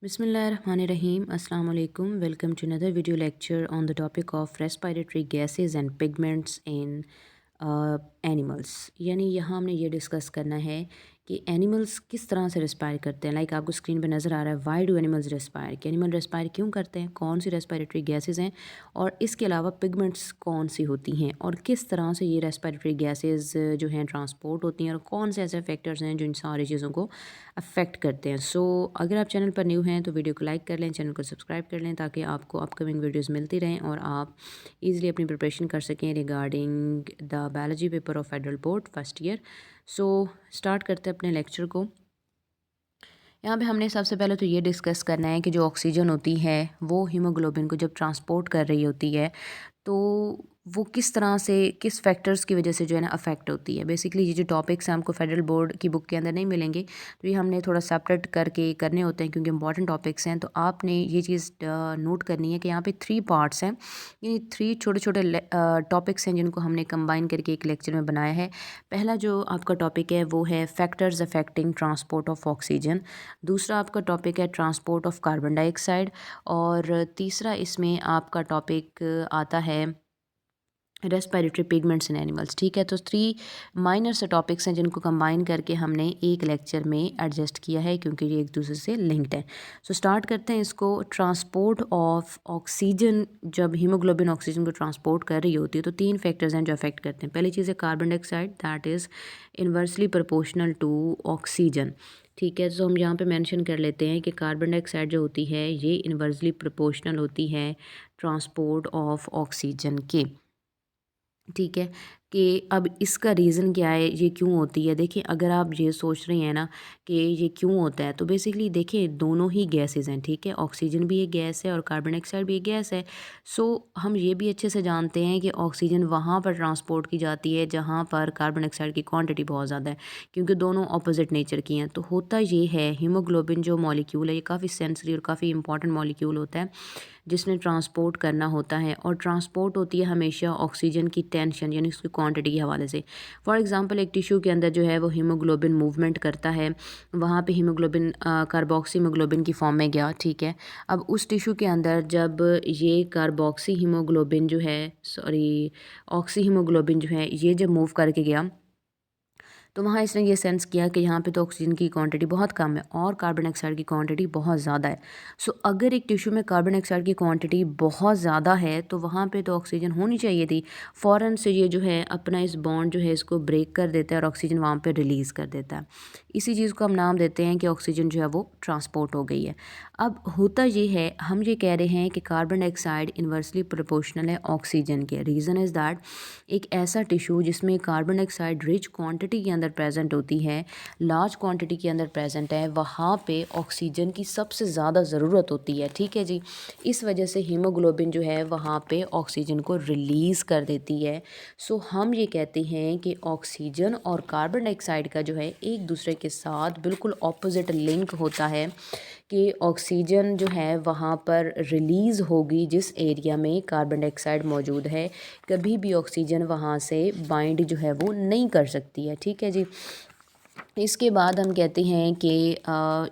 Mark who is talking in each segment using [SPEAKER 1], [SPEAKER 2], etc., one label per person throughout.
[SPEAKER 1] Bismillahirrahmanirrahim. Assalamu alaikum. Welcome to another video lecture on the topic of respiratory gases and pigments in animals. यानी यहाँ हमने ये discuss करना है कि एनिमल्स किस तरह से रेस्पायर करते हैं। लाइक आपको स्क्रीन पे नज़र आ रहा है, वाई डू एनिमल्स रेस्पायर, कि एनिमल रेस्पायर क्यों करते हैं, कौन सी रेस्पिरेटरी गैसेस हैं और इसके अलावा पिगमेंट्स कौन सी होती हैं और किस तरह से ये रेस्पिरेटरी गैसेस जो हैं ट्रांसपोर्ट होती हैं और कौन से ऐसे फैक्टर्स हैं जो इन सारी चीज़ों को अफेक्ट करते हैं। सो अगर आप चैनल पर न्यू हैं तो वीडियो को लाइक कर लें, चैनल को सब्सक्राइब कर लें ताकि आपको अपकमिंग वीडियोज़ मिलती रहें और आप ईज़िली अपनी प्रिपरेशन कर सकें regarding the biology paper of federal board first year. So start करते हैं अपने लेक्चर को। यहाँ पे हमने सबसे पहले तो ये डिस्कस करना है कि जो ऑक्सीजन होती है वो हीमोग्लोबिन को जब ट्रांसपोर्ट कर रही होती है तो वो किस तरह से, किस फैक्टर्स की वजह से जो है ना अफेक्ट होती है। बेसिकली ये जो टॉपिक्स हैं हमको फेडरल बोर्ड की बुक के अंदर नहीं मिलेंगे, तो ये हमने थोड़ा सेपरेट करके करने होते हैं क्योंकि इंपॉर्टेंट टॉपिक्स हैं। तो आपने ये चीज़ नोट करनी है कि यहाँ पे 3 पार्ट्स हैं, यानी 3 छोटे छोटे टॉपिक्स हैं जिनको हमने कंबाइन करके एक लेक्चर में बनाया है। पहला जो आपका टॉपिक है वो है factors affecting transport of oxygen, दूसरा आपका टॉपिक है ट्रांसपोर्ट ऑफ कार्बन डाइऑक्साइड और तीसरा इसमें आपका टॉपिक आता है रेस्पिरेटरी पिगमेंट्स इन एनिमल्स। ठीक है, तो 3 माइनर से टॉपिक्स हैं जिनको कंबाइन करके हमने एक लेक्चर में एडजस्ट किया है क्योंकि ये एक दूसरे से लिंक्ड है। सो स्टार्ट करते हैं इसको। ट्रांसपोर्ट ऑफ ऑक्सीजन, जब हीमोग्लोबिन ऑक्सीजन को ट्रांसपोर्ट कर रही होती है तो 3 फैक्टर्स हैं जो अफेक्ट करते हैं। पहली चीज़ है carbon dioxide, that is inversely proportional to oxygen. ठीक है, तो हम यहाँ पे मेंशन कर लेते हैं कि कार्बन डाइऑक्साइड जो होती है ये इन्वर्सली प्रोपोर्शनल होती है ट्रांसपोर्ट ऑफ ऑक्सीजन के। ठीक है, कि अब इसका रीज़न क्या है, ये क्यों होती है। देखिए, अगर आप ये सोच रही हैं ना कि ये क्यों होता है, तो बेसिकली देखिए दोनों ही गैसेस हैं। ठीक है, ऑक्सीजन भी एक गैस है और कार्बन डाइऑक्साइड भी एक गैस है। सो हम ये भी अच्छे से जानते हैं कि ऑक्सीजन वहाँ पर ट्रांसपोर्ट की जाती है जहाँ पर कार्बन डाइऑक्साइड की क्वांटिटी बहुत ज़्यादा है, क्योंकि दोनों ऑपोजिट नेचर की हैं। तो होता ये है, हीमोग्लोबिन जो मॉलिक्यूल है ये काफ़ी सेंसरी और काफ़ी इंपॉर्टेंट मॉलिक्यूल होता है जिसने ट्रांसपोर्ट करना होता है और ट्रांसपोर्ट होती है हमेशा ऑक्सीजन की टेंशन यानी उसकी क्वांटिटी के हवाले से। फॉर एग्जांपल एक टिश्यू के अंदर जो है वो हीमोग्लोबिन मूवमेंट करता है, वहाँ पे हीमोग्लोबिन कार्बोक्सी हीमोग्लोबिन की फॉर्म में गया। ठीक है, अब उस टिश्यू के अंदर जब ये कार्बोक्सी हीमोग्लोबिन जो है, सॉरी, ऑक्सी हीमोग्लोबिन जो है ये जब मूव करके गया तो वहाँ इसने ये सेंस किया कि यहाँ पे तो ऑक्सीजन की क्वांटिटी बहुत कम है और कार्बन डाइऑक्साइड की क्वांटिटी बहुत ज़्यादा है। सो अगर एक टिश्यू में कार्बन डाइऑक्साइड की क्वांटिटी बहुत ज़्यादा है तो वहाँ पे तो ऑक्सीजन होनी चाहिए थी। फ़ौरन से ये जो है अपना इस बॉन्ड जो है इसको ब्रेक कर देता है और ऑक्सीजन वहाँ पर रिलीज़ कर देता है। इसी चीज़ को हम नाम देते हैं कि ऑक्सीजन जो है वो ट्रांसपोर्ट हो गई है। अब होता ये है, हम ये कह रहे हैं कि कार्बन डाइऑक्साइड इन्वर्सली प्रोपोर्शनल है ऑक्सीजन के। रीज़न इज़ दैट एक ऐसा टिश्यू जिसमें कार्बन डाइऑक्साइड रिच क्वांटिटी के अंदर प्रेजेंट होती है, लार्ज क्वांटिटी के अंदर प्रेजेंट है, वहाँ पे ऑक्सीजन की सबसे ज़्यादा ज़रूरत होती है। ठीक है जी, इस वजह से हीमोग्लोबिन जो है वहाँ पे ऑक्सीजन को रिलीज़ कर देती है। सो हम ये कहते हैं कि ऑक्सीजन और कार्बन डाइऑक्साइड का जो है एक दूसरे के साथ बिल्कुल ऑपोजिट लिंक होता है कि ऑक्सीजन जो है वहाँ पर रिलीज़ होगी जिस एरिया में कार्बन डाइऑक्साइड मौजूद है, कभी भी ऑक्सीजन वहाँ से बाइंड जो है वो नहीं कर सकती है। ठीक है जी, इसके बाद हम कहते हैं कि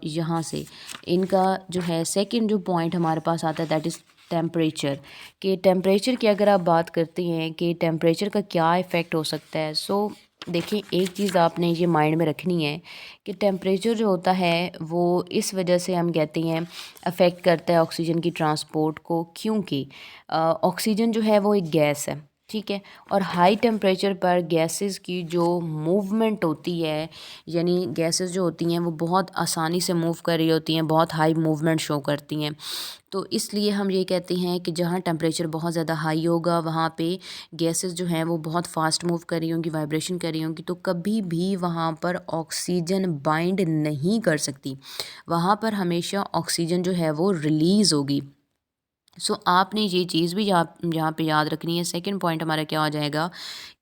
[SPEAKER 1] यहाँ से इनका जो है सेकंड जो पॉइंट हमारे पास आता है दैट इज़ टेम्परेचर। कि टेम्परेचर की अगर आप बात करते हैं कि टेम्परेचर का क्या इफ़ेक्ट हो सकता है, सो देखिए एक चीज़ आपने ये माइंड में रखनी है कि टेम्परेचर जो होता है वो इस वजह से हम कहते हैं अफेक्ट करता है ऑक्सीजन की ट्रांसपोर्ट को, क्योंकि ऑक्सीजन जो है वो एक गैस है। ठीक है, और हाई टेम्परेचर पर गैसेस की जो मूवमेंट होती है, यानी गैसेस जो होती हैं वो बहुत आसानी से मूव कर रही होती हैं, बहुत हाई मूवमेंट शो करती हैं। तो इसलिए हम ये कहते हैं कि जहाँ टेम्परेचर बहुत ज़्यादा हाई होगा वहाँ पे गैसेस जो हैं वो बहुत फास्ट मूव कर रही होंगी, वाइब्रेशन कर रही होंगी, तो कभी भी वहाँ पर ऑक्सीजन बाइंड नहीं कर सकती, वहाँ पर हमेशा ऑक्सीजन जो है वो रिलीज़ होगी। सो आपने ये चीज़ भी यहाँ यहाँ पे याद रखनी है। सेकंड पॉइंट हमारा क्या हो जाएगा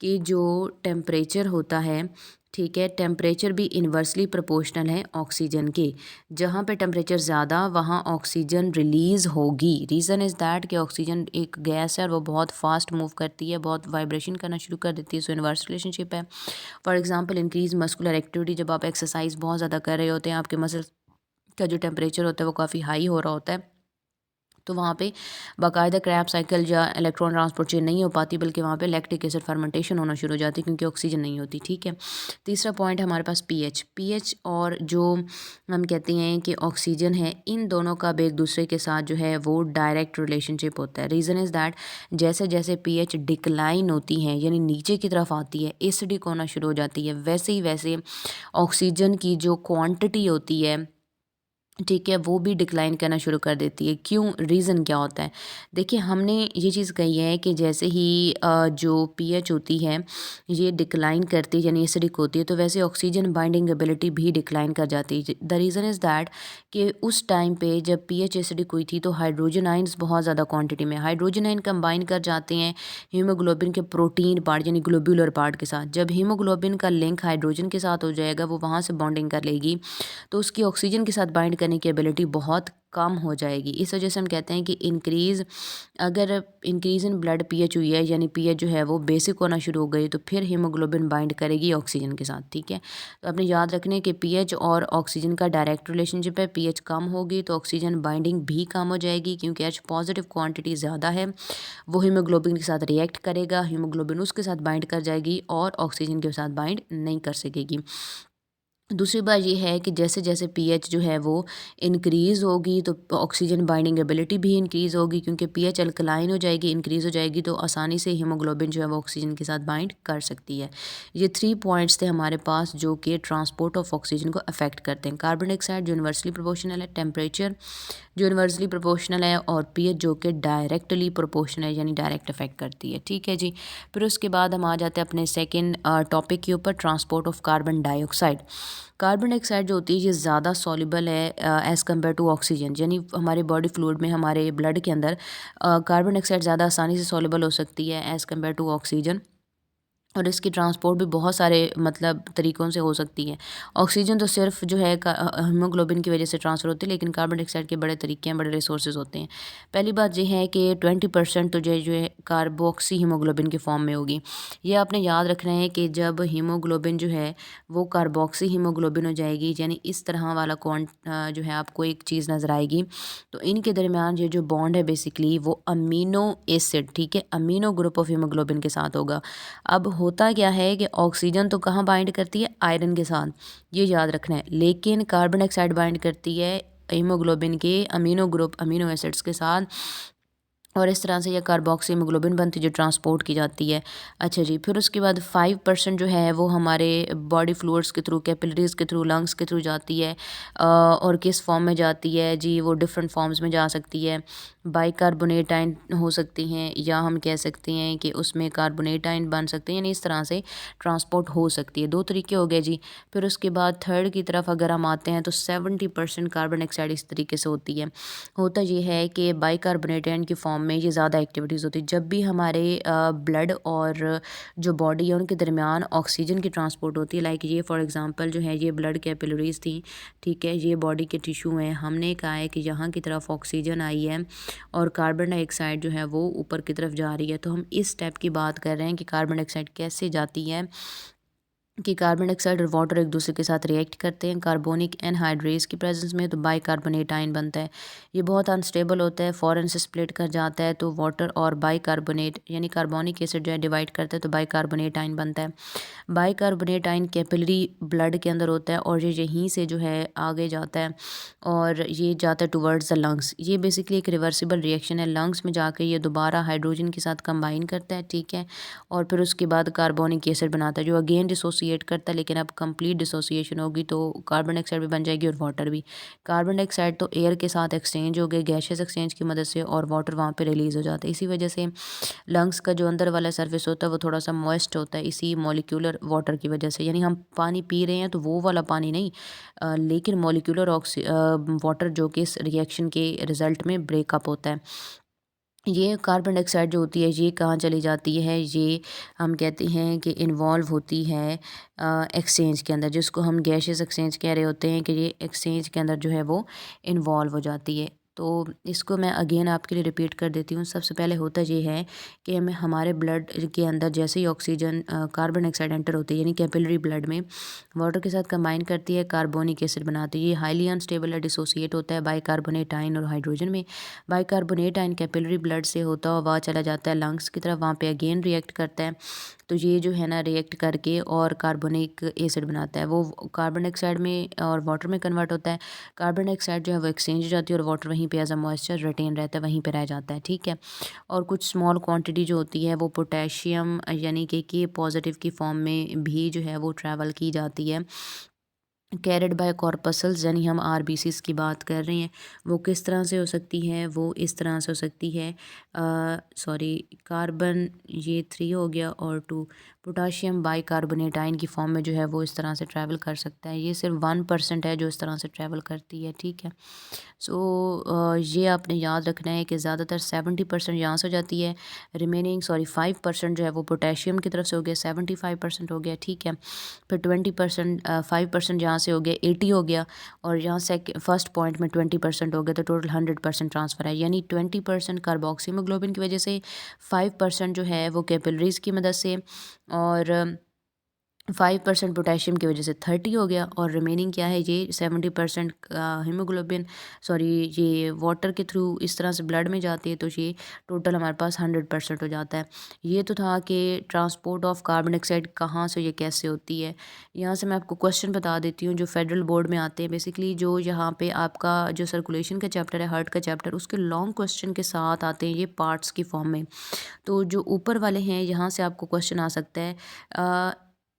[SPEAKER 1] कि जो टेम्परेचर होता है, ठीक है, टेम्परेचर भी इन्वर्सली प्रोपोर्शनल है ऑक्सीजन के। जहाँ पे टेम्परेचर ज़्यादा वहाँ ऑक्सीजन रिलीज़ होगी। रीज़न इज़ दैट कि ऑक्सीजन एक गैस है और वो बहुत फास्ट मूव करती है, बहुत वाइब्रेशन करना शुरू कर देती है। सो इन्वर्स रिलेशनशिप है। For example increase muscular activity, जब आप एक्सरसाइज बहुत ज़्यादा कर रहे होते हैं, आपके मसल्स का जो टेम्परेचर होता है वो काफ़ी हाई हो रहा होता है, तो वहाँ पे बाकायदा क्रैब साइकिल या इलेक्ट्रॉन ट्रांसपोर्ट चेन नहीं हो पाती, बल्कि वहाँ पे लैक्टिक एसिड फर्मेंटेशन होना शुरू हो जाती है क्योंकि ऑक्सीजन नहीं होती। ठीक है, तीसरा पॉइंट है हमारे पास पीएच और जो हम कहते हैं कि ऑक्सीजन है, इन दोनों का अब एक दूसरे के साथ जो है वो डायरेक्ट रिलेशनशिप होता है। रीज़न इज़ दैट जैसे जैसे पीएच डिक्लाइन होती है यानी नीचे की तरफ आती है, एसिडिक होना शुरू हो जाती है, वैसे ही वैसे ऑक्सीजन की जो क्वांटिटी होती है, ठीक है, वो भी डिक्लाइन करना शुरू कर देती है। क्यों? रीज़न क्या होता है? देखिए, हमने ये चीज़ कही है कि जैसे ही जो पीएच होती है ये डिक्लाइन करती है यानी एसिडिक होती है, तो वैसे ऑक्सीजन बाइंडिंग एबिलिटी भी डिक्लाइन कर जाती है। द रीज़न इज़ दैट कि उस टाइम पे जब पीएच एसिडिक हुई थी तो हाइड्रोजन आयन्स बहुत ज़्यादा क्वांटिटी में, हाइड्रोजन आयन कंबाइन कर जाते हैं हीमोग्लोबिन के प्रोटीन पार्ट यानी ग्लोब्यूलर पार्ट के साथ। जब हीमोग्लोबिन का लिंक हाइड्रोजन के साथ हो जाएगा, वो वहाँ से बॉन्डिंग कर लेगी, तो उसकी ऑक्सीजन के साथ बाइंड करने की एबिलिटी बहुत कम हो जाएगी। इस वजह से हम कहते हैं कि अगर इंक्रीज़ इन ब्लड पीएच हुई है यानी पीएच जो है वो बेसिक होना शुरू हो गई, तो फिर हीमोग्लोबिन बाइंड करेगी ऑक्सीजन के साथ। ठीक है, तो आपने याद रखने कि पीएच और ऑक्सीजन का डायरेक्ट रिलेशनशिप है। पीएच कम होगी तो ऑक्सीजन बाइंडिंग भी कम हो जाएगी, क्योंकि एच पॉजिटिव क्वांटिटी ज़्यादा है, वो हीमोग्लोबिन के साथ रिएक्ट करेगा, हीमोग्लोबिन उसके साथ बाइंड कर जाएगी और ऑक्सीजन के साथ बाइंड नहीं कर सकेगी। दूसरी बात ये है कि जैसे जैसे पीएच जो है वो इंक्रीज़ होगी तो ऑक्सीजन बाइंडिंग एबिलिटी भी इंक्रीज़ होगी, क्योंकि पीएच अल्कलाइन हो जाएगी, इंक्रीज़ हो जाएगी, तो आसानी से हीमोग्लोबिन जो है वो ऑक्सीजन के साथ बाइंड कर सकती है। ये 3 पॉइंट्स थे हमारे पास जो कि ट्रांसपोर्ट ऑफ ऑक्सीजन को अफेक्ट करते हैं। कार्बन डाइऑक्साइड जो यूनिवर्सली प्रोपोर्शनल है, टेम्परेचर जो यूनिवर्सली प्रोपोर्शनल है, और पीएच जो कि डायरेक्टली प्रोपोर्शनल है यानी डायरेक्ट अफेक्ट करती है। ठीक है जी, फिर उसके बाद हम आ जाते हैं अपने सेकेंड टॉपिक के ऊपर, transport of carbon dioxide. Carbon dioxide जो होती है ये ज़्यादा सॉल्युबल है एज़ कम्पेयर टू ऑक्सीजन, यानी हमारे बॉडी फ्लूइड में, हमारे ब्लड के अंदर कार्बन डाइऑक्साइड ज़्यादा आसानी से सॉल्युबल हो सकती है एज़ कम्पेयर टू ऑक्सीजन, और इसकी ट्रांसपोर्ट भी बहुत सारे मतलब तरीक़ों से हो सकती है। ऑक्सीजन तो सिर्फ जो है हीमोग्लोबिन की वजह से ट्रांसफ़र होती है, लेकिन कार्बन डाइऑक्साइड के बड़े तरीके हैं, बड़े रिसोर्सेज होते हैं। पहली बात ये है कि 20% तो जो है कार्बोक्सी हीमोग्लोबिन के फॉर्म में होगी। ये आपने याद रखना है कि जब हीमोग्लोबिन जो है वो कार्बोक्सी हीमोग्लोबिन हो जाएगी, यानी इस तरह वाला जो है आपको एक चीज़ नज़र आएगी, तो इनके दरमियान ये जो बॉन्ड है बेसिकली वो अमीनो एसिड, ठीक है, अमीनो ग्रुप ऑफ हीमोग्लोबिन के साथ होगा। अब होता क्या है कि ऑक्सीजन तो कहाँ बाइंड करती है? आयरन के साथ, ये याद रखना है, लेकिन कार्बन डाइऑक्साइड बाइंड करती है हीमोग्लोबिन के अमीनो ग्रुप, अमीनो एसिड्स के साथ, और इस तरह से यह कार्बोक्सी हीमोग्लोबिन बनती है जो ट्रांसपोर्ट की जाती है। अच्छा जी, फिर उसके बाद 5% जो है वो हमारे बॉडी फ्लूइड्स के थ्रू, कैपिलरीज के थ्रू, लंग्स के थ्रू जाती है, और किस फॉर्म में जाती है जी? वो डिफरेंट फॉर्म्स में जा सकती है। बाइकार्बोनेट आयन हो सकती हैं, या हम कह सकते हैं कि उसमें कार्बोनेट आयन बन सकते हैं, यानी इस तरह से ट्रांसपोर्ट हो सकती है। 2 तरीके हो गए जी। फिर उसके बाद थर्ड की तरफ अगर हम आते हैं तो 70% कार्बन डाइऑक्साइड इस तरीके से होती है। होता ये है कि बाइकार्बोनेट आयन की फॉर्म में ये ज़्यादा एक्टिविटीज़ होती है। जब भी हमारे ब्लड और जो बॉडी है उनके दरमियान ऑक्सीजन की ट्रांसपोर्ट होती है, लाइक ये फॉर एग्जांपल जो है ये ब्लड कैपिलरीज थी, ठीक है, ये बॉडी के टिश्यू हैं, हमने कहा है कि यहाँ की तरफ ऑक्सीजन आई है और कार्बन डाइऑक्साइड जो है वो ऊपर की तरफ जा रही है, तो हम इस स्टेप की बात कर रहे हैं कि कार्बन डाइऑक्साइड कैसे जाती है, कि कार्बन डाइऑक्साइड और वाटर एक दूसरे के साथ रिएक्ट करते हैं कार्बोनिक एनहाइड्रेज की प्रेजेंस में, तो बाइकार्बोनेट आयन बनता है। ये बहुत अनस्टेबल होता है, फ़ौरन से स्प्लिट कर जाता है, तो वाटर और बाइकार्बोनेट यानी कार्बोनिक एसिड जो है डिवाइड करता है, तो बाइकार्बोनेट आयन बनता है। बाइकार्बोनेट आयन कैपिलरी ब्लड के अंदर होता है और ये यहीं से जो है आगे जाता है और ये जाता है टुवर्ड्स द लंग्स। ये बेसिकली एक रिवर्सिबल रिएक्शन है, लंग्स में जाके ये दोबारा हाइड्रोजन के साथ कंबाइन करता है, ठीक है, और फिर उसके बाद कार्बोनिक एसिड बनाता है जो अगेन डिसोसिएट करता है, लेकिन अब कंप्लीट डिसोसिएशन होगी तो कार्बन डाइऑक्साइड भी बन जाएगी और वाटर भी। कार्बन डाइऑक्साइड तो एयर के साथ एक्सचेंज हो गए गैशियस एक्सचेंज की मदद से, और वाटर वहाँ पे रिलीज़ हो जाता है। इसी वजह से लंग्स का जो अंदर वाला सरफेस होता है वो थोड़ा सा मॉइस्ट होता है, इसी मॉलिक्यूलर वाटर की वजह से, यानी हम पानी पी रहे हैं तो वो वाला पानी नहीं, लेकिन मॉलिक्यूलर वाटर जो कि इस रिएक्शन के रिजल्ट में ब्रेकअप होता है। ये कार्बन डाइऑक्साइड जो होती है ये कहाँ चली जाती है? ये हम कहते हैं कि इन्वॉल्व होती है एक्सचेंज के अंदर, जिसको हम गैशियस एक्सचेंज कह रहे होते हैं, कि ये एक्सचेंज के अंदर जो है वो इन्वॉल्व हो जाती है। तो इसको मैं अगेन आपके लिए रिपीट कर देती हूँ। सबसे पहले होता ये है कि हमें हमारे ब्लड के अंदर जैसे ही ऑक्सीजन कार्बन डाइऑक्साइड एंटर होती है, यानी कैपिलरी ब्लड में वाटर के साथ कंबाइन करती है, कार्बोनिक एसिड बनाती है। ये हाईली अनस्टेबल है, डिसोसिएट होता है बाइकार्बोनेट आयन और हाइड्रोजन में। बाइकार्बोनेट आयन कैपिलरी ब्लड से होता हुआ चला जाता है लंग्स की तरफ, वहाँ पे अगेन रिएक्ट करता है। तो ये जो है ना रिएक्ट करके और कार्बोनिक एसिड बनाता है, वो कार्बन डाइऑक्साइड में और वाटर में कन्वर्ट होता है। कार्बन डाइऑक्साइड जो है वो एक्सचेंज हो जाती है और वाटर वहीं पे एज अ मॉइस्चर रिटेन रहता है, वहीं पे रह जाता है, ठीक है। और कुछ स्मॉल क्वांटिटी जो होती है वो पोटेशियम यानी कि पॉजिटिव की फॉर्म में भी जो है वो ट्रैवल की जाती है, कैरिड बाय कॉर्पसल्स, यानी हम आरबीसीज की बात कर रहे हैं। वो किस तरह से हो सकती है, वो इस तरह से हो सकती है, सॉरी कार्बन ये 3 हो गया और 2 पोटाशियम बाइकार्बोनेट आयन की फॉर्म में जो है वो इस तरह से ट्रैवल कर सकता है। ये सिर्फ 1% है जो इस तरह से ट्रैवल करती है, ठीक है। सो ये आपने याद रखना है कि ज़्यादातर 70% यहाँ से हो जाती है, रिमेनिंग 5% जो है वो पोटेशियम की तरफ से हो गया, 75% हो गया, ठीक है। फिर 20% 5% यहाँ से हो गया, 80 हो गया, और यहाँ से फर्स्ट पॉइंट में 20% हो गया, तो टोटल 100% ट्रांसफ़र है। यानी 20% कार्बोक्सीमोग्लोबिन की वजह से, 5% जो है वो कैपिलरीज़ की मदद से, और 5% पोटेशियम की वजह से 30 हो गया, और रिमेनिंग क्या है, ये 70% हीमोग्लोबिन सॉरी ये वाटर के थ्रू इस तरह से ब्लड में जाती है, तो ये टोटल हमारे पास 100% हो जाता है। ये तो था कि ट्रांसपोर्ट ऑफ कार्बन डाइऑक्साइड कहाँ से, ये कैसे होती है। यहाँ से मैं आपको क्वेश्चन बता देती हूँ जो फेडरल बोर्ड में आते हैं। बेसिकली जो यहाँ पे आपका जो सर्कुलेशन का चैप्टर है, हार्ट का चैप्टर, उसके लॉन्ग क्वेश्चन के साथ आते हैं ये पार्ट्स की फॉर्म में। तो जो ऊपर वाले हैं यहाँ से आपको क्वेश्चन आ सकता है,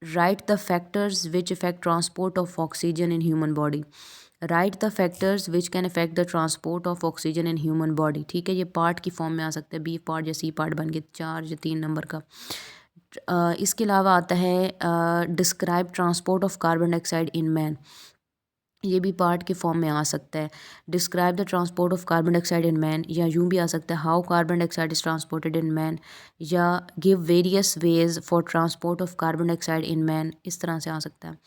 [SPEAKER 1] write the factors which affect transport of oxygen in human body। write the factors which can affect the transport of oxygen in human body, ठीक है। ये पार्ट की फॉर्म में आ सकता है, बी पार्ट या सी पार्ट बन के 4 या 3 नंबर का। इसके अलावा आता है describe transport of carbon dioxide in man, ये भी पार्ट के फॉर्म में आ सकता है। Describe the transport of carbon dioxide in man, या यूँ भी आ सकता है how carbon dioxide is transported in man, या give various ways for transport of carbon dioxide in man, इस तरह से आ सकता है।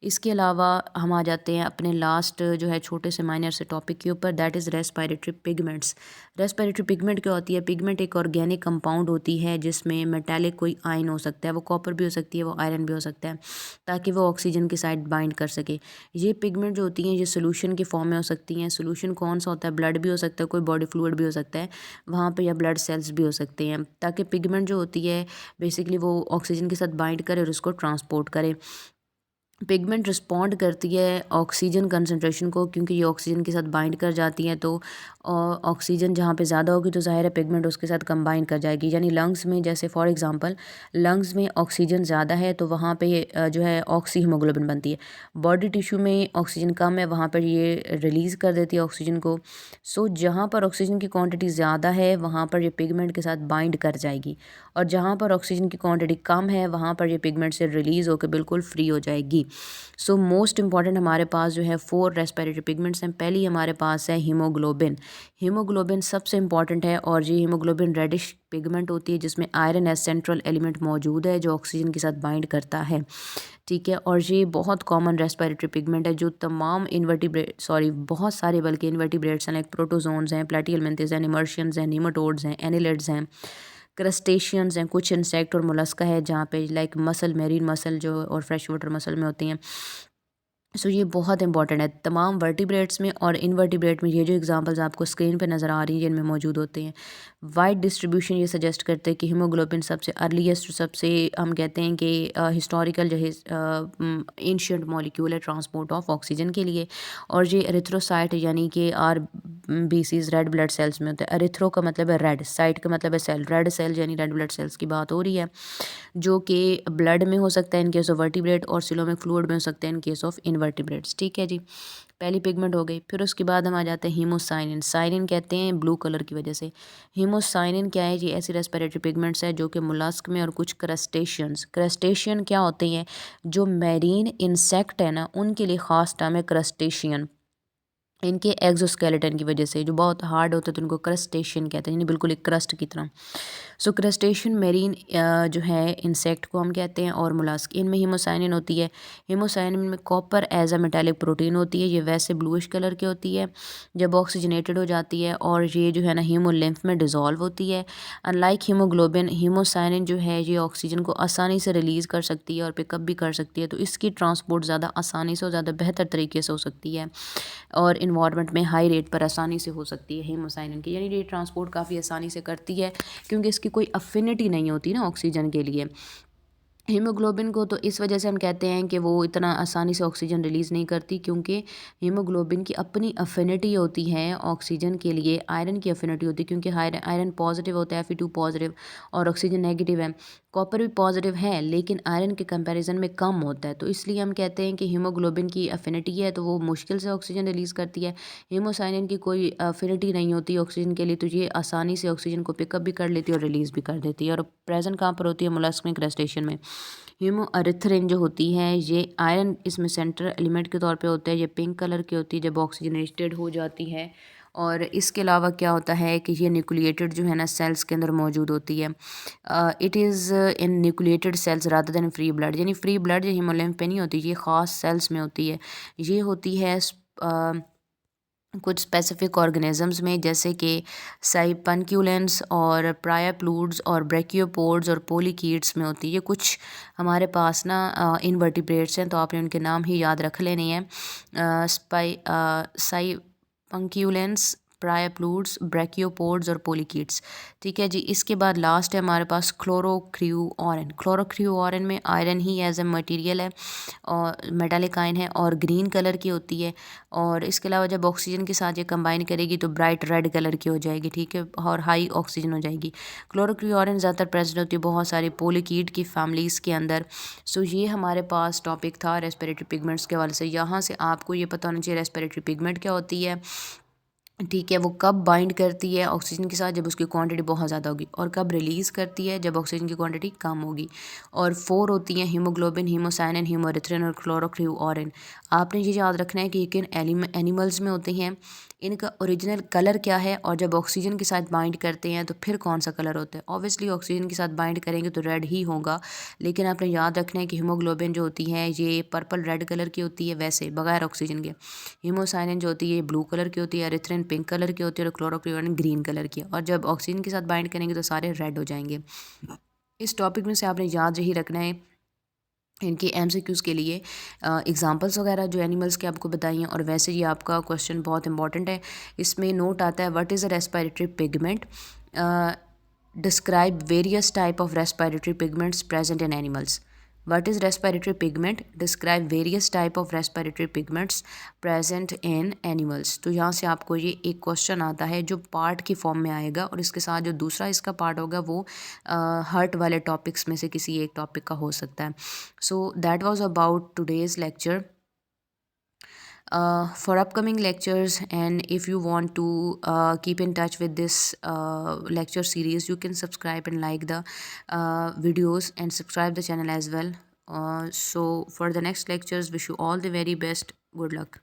[SPEAKER 1] इसके अलावा हम आ जाते हैं अपने लास्ट जो है छोटे से माइनर से टॉपिक के ऊपर, that is respiratory pigments. Respiratory pigment क्या होती है? पिगमेंट एक ऑर्गेनिक कंपाउंड होती है जिसमें मेटालिक कोई आयन हो सकता है, वो कॉपर भी हो सकती है, वो आयरन भी हो सकता है, ताकि वो ऑक्सीजन की साइड बाइंड कर सके। ये पिगमेंट जो होती हैं ये सोल्यूशन की फॉर्म में हो सकती हैं। सोल्यूशन कौन सा होता है? ब्लड भी हो सकता है, कोई बॉडी फ्लूइड भी हो सकता है वहाँ पे, या ब्लड सेल्स भी हो सकते हैं, ताकि पिगमेंट जो होती है बेसिकली वो ऑक्सीजन के साथ बाइंड करे और उसको ट्रांसपोर्ट करे। पिगमेंट रिस्पॉन्ड करती है ऑक्सीजन कंसनट्रेशन को, क्योंकि ये ऑक्सीजन के साथ बाइंड कर जाती हैं, तो ऑक्सीजन जहाँ पे ज़्यादा होगी तो ज़ाहिर है पिगमेंट उसके साथ कंबाइन कर जाएगी। यानी लंग्स में, जैसे फॉर एग्जांपल लंग्स में ऑक्सीजन ज़्यादा है तो वहाँ पे जो है ऑक्सी हीमोग्लोबिन बनती है। बॉडी टिश्यू में ऑक्सीजन कम है, वहाँ पर ये रिलीज़ कर देती है ऑक्सीजन को। सो जहाँ पर ऑक्सीजन की क्वान्टिटी ज़्यादा है वहाँ पर ये पिगमेंट के साथ बाइंड कर जाएगी, और जहाँ पर ऑक्सीजन की क्वान्टिटी कम है वहाँ पर ये पिगमेंट से रिलीज़ होकर बिल्कुल फ्री हो जाएगी। सो मोस्ट इंपॉर्टेंट हमारे पास जो है 4 रेस्पिरेटरी पिगमेंट्स हैं। पहली हमारे पास है हीमोग्लोबिन। हीमोग्लोबिन सबसे इंपॉर्टेंट है, और ये हीमोग्लोबिन रेडिश पिगमेंट होती है जिसमें आयरन एज सेंट्रल एलिमेंट मौजूद है जो ऑक्सीजन के साथ बाइंड करता है, ठीक है। और ये बहुत कॉमन रेस्पिरेटरी पिगमेंट है जो तमाम इन्वर्टिब्रेट बहुत सारे बल्कि इन्वर्टिब्रेट्स हैं, लाइक प्रोटोजोन्स हैं, प्लेटिहेल्मिंथेस हैं, निमर्शियंस हैं, नीमाटोड्स हैं, एनिलिड्स हैं, क्रस्टेशियंस हैं, कुछ इंसेक्ट और मोलस्का है जहाँ पे लाइक मसल, मेरीन मसल जो और फ्रेश वाटर मसल में होती हैं। सो ये बहुत इंपॉर्टेंट है तमाम वर्टिब्रेट्स में और इनवर्टिब्रेट में। ये जो एग्जांपल्स आपको स्क्रीन पे नज़र आ रही हैं इनमें मौजूद होते हैं। वाइड डिस्ट्रीब्यूशन ये सजेस्ट करते हैं कि हीमोग्लोबिन सबसे अर्लीस्ट, सबसे हम कहते हैं कि हिस्टोरिकल जो है एंशियंट मॉलिक्यूल है ट्रांसपोर्ट ऑफ ऑक्सीजन के लिए। और ये एरिथ्रोसाइट यानी कि RBCs रेड ब्लड सेल्स में होता है। एरिथ्रो का मतलब है रेड, साइट का मतलब है सेल, रेड सेल यानी रेड ब्लड सेल्स की बात हो रही है, जो कि ब्लड में हो सकता है इन केस ऑफ वर्टिब्रेट, और सिलोमिक फ्लूइड में हो सकता है इन केस ऑफ इनवर्टिब्रेट्स, ठीक है जी। पहली पिगमेंट हो गई। फिर उसके बाद हम आ जाते हैं हीमोसाइनिन। साइनिन कहते हैं ब्लू कलर की वजह से। हीमोसाइनिन क्या है? ये ऐसी रेस्पिरेटरी पिगमेंट्स है जो कि मोलस्क में और कुछ क्रस्टेशियन क्या होते हैं? जो मैरीन इंसेक्ट है ना, उनके लिए ख़ास टर्म है क्रस्टेशियन। इनके एक्सोस्केलेटन की वजह से, जो बहुत हार्ड होते हैं तो उनको क्रस्टेशियन कहते हैं, यानी बिल्कुल एक क्रस्ट की तरह। सो क्रस्टेशियन मेरीन जो है इंसेक्ट को हम कहते हैं, और मोलस्क, इनमें हीमोसाइनिन होती है। हीमोसाइनिन में copper as a metallic protein होती है, ये वैसे ब्लूइश कलर की होती है जब ऑक्सीजनेटेड हो जाती है, और ये जो है ना हीमोलिम्फ में डिज़ोल्व होती है। अनलाइक हीमोग्लोबिन, हीमोसाइनिन जो है ये ऑक्सीजन को आसानी से रिलीज़ कर सकती है और पिकअप भी कर सकती है, तो इसकी ट्रांसपोर्ट ज़्यादा आसानी से और ज़्यादा बेहतर तरीके से हो सकती है, और इन्वायरमेंट में हाई रेट पर आसानी से हो सकती है हीमोसाइनिन की, यानी ये ट्रांसपोर्ट काफ़ी आसानी से करती है, क्योंकि इसकी कोई अफिनिटी नहीं होती ना ऑक्सीजन के लिए। हीमोग्लोबिन को तो इस वजह से हम कहते हैं कि वो इतना आसानी से ऑक्सीजन रिलीज़ नहीं करती, क्योंकि हीमोग्लोबिन की अपनी अफिनिटी होती है ऑक्सीजन के लिए, आयरन की अफिनिटी होती है, क्योंकि आयरन पॉजिटिव होता है, Fe2 पॉजिटिव, और ऑक्सीजन नेगेटिव है। कॉपर भी पॉजिटिव है लेकिन आयरन के कंपैरिजन में कम होता है, तो इसलिए हम कहते हैं कि हीमोग्लोबिन की अफिनिटी है तो वो मुश्किल से ऑक्सीजन रिलीज़ करती है। हीमोसाइनिन की कोई अफिनिटी नहीं होती ऑक्सीजन के लिए, तो ये आसानी से ऑक्सीजन को पिकअप भी कर लेती है और रिलीज़ भी कर देती है। और प्रेजेंट कहाँ पर होती है? मोलस्क में, क्रस्टेशियन में। हीमोएरिथ्रिन जो होती है ये आयरन इसमें सेंट्रल एलिमेंट के तौर पे होता है, ये पिंक कलर की होती है जब ऑक्सीजनेटेड हो जाती है। और इसके अलावा क्या होता है कि ये न्यूक्लिएटेड जो है ना सेल्स के अंदर मौजूद होती है। It is in nucleated cells rather than free blood, यानी फ्री ब्लड जो हीमोलिम्फ पे नहीं होती, ये ख़ास सेल्स में होती है। ये होती है कुछ स्पेसिफिक ऑर्गेनिजम्स में, जैसे कि साइपनक्यूलेंस और प्रायाप्लूड्स और ब्रैकियोपोड्स और पोलिकीड्स में होती है। ये कुछ हमारे पास ना इनवर्टिब्रेट्स हैं, तो आपने उनके नाम ही याद रख लेने हैं। साइपंक्यूलेंस, प्रायाप्लूड्स, ब्रैकियोपोड्स और पोलिकीड्स। ठीक है जी। इसके बाद लास्ट है हमारे पास क्लोरोक्रियोऑरन। क्लोरोक्रियोऑरन में आयरन ही एज ए मटेरियल है और मेटालिक आयन है, और ग्रीन कलर की होती है, और इसके अलावा जब ऑक्सीजन के साथ ये कंबाइन करेगी तो ब्राइट रेड कलर की हो जाएगी। ठीक है, और हाई ऑक्सीजन हो जाएगी। क्लोरोक्रियोऑरन ज़्यादातर प्रेजेंट होती है बहुत सारी पोलिकीड की फैमिलीज़ के अंदर। सो ये हमारे पास टॉपिक था रेस्पिरेटरी पिगमेंट्स के हवाले से। यहाँ से आपको ये पता होना चाहिए रेस्पिरेटरी पिगमेंट क्या होती है, ठीक है, वो कब बाइंड करती है ऑक्सीजन के साथ, जब उसकी क्वांटिटी बहुत ज़्यादा होगी, और कब रिलीज़ करती है, जब ऑक्सीजन की क्वांटिटी कम होगी। और 4 होती हैं, हीमोग्लोबिन, हीमोसाइनिन, हीमोएरिथ्रिन और क्लोरोक्रियोऑरन। आपने ये याद रखना है कि ये किन एनिमल्स में होते हैं, इनका ओरिजिनल कलर क्या है, और जब ऑक्सीजन के साथ बाइंड करते हैं तो फिर कौन सा कलर होता है। ऑब्वियसली ऑक्सीजन के साथ बाइंड करेंगे तो रेड ही होगा, लेकिन आपने याद रखना है कि हीमोग्लोबिन जो होती है ये पर्पल रेड कलर की होती है वैसे बगैर ऑक्सीजन के। हीमोसाइनिन जो होती है ये ब्लू कलर की होती है, एरिथ्रिन पिंक कलर की होती है, और क्लोरोक्रियोन ग्रीन कलर की है, और जब ऑक्सीजन के साथ बाइंड करेंगे तो सारे रेड हो जाएंगे। इस टॉपिक में से आपने याद यही रखना है इनके एमसीक्यूज़ के लिए एग्जांपल्स वगैरह जो एनिमल्स के आपको बताइए, और वैसे ये आपका क्वेश्चन बहुत इंपॉर्टेंट है। इसमें नोट आता है what is a respiratory pigment, describe various type of respiratory pigments present in animals. What is respiratory pigment? Describe various type of respiratory pigments present in animals। तो यहाँ से आपको ये एक क्वेश्चन आता है जो पार्ट की फॉर्म में आएगा, और इसके साथ जो दूसरा इसका पार्ट होगा वो हर्ट वाले टॉपिक्स में से किसी एक टॉपिक का हो सकता है। So that was about today's lecture. For upcoming lectures, and if you want to keep in touch with this lecture series, you can subscribe and like the videos and subscribe the channel as well. So for the next lectures, wish you all the very best. Good luck.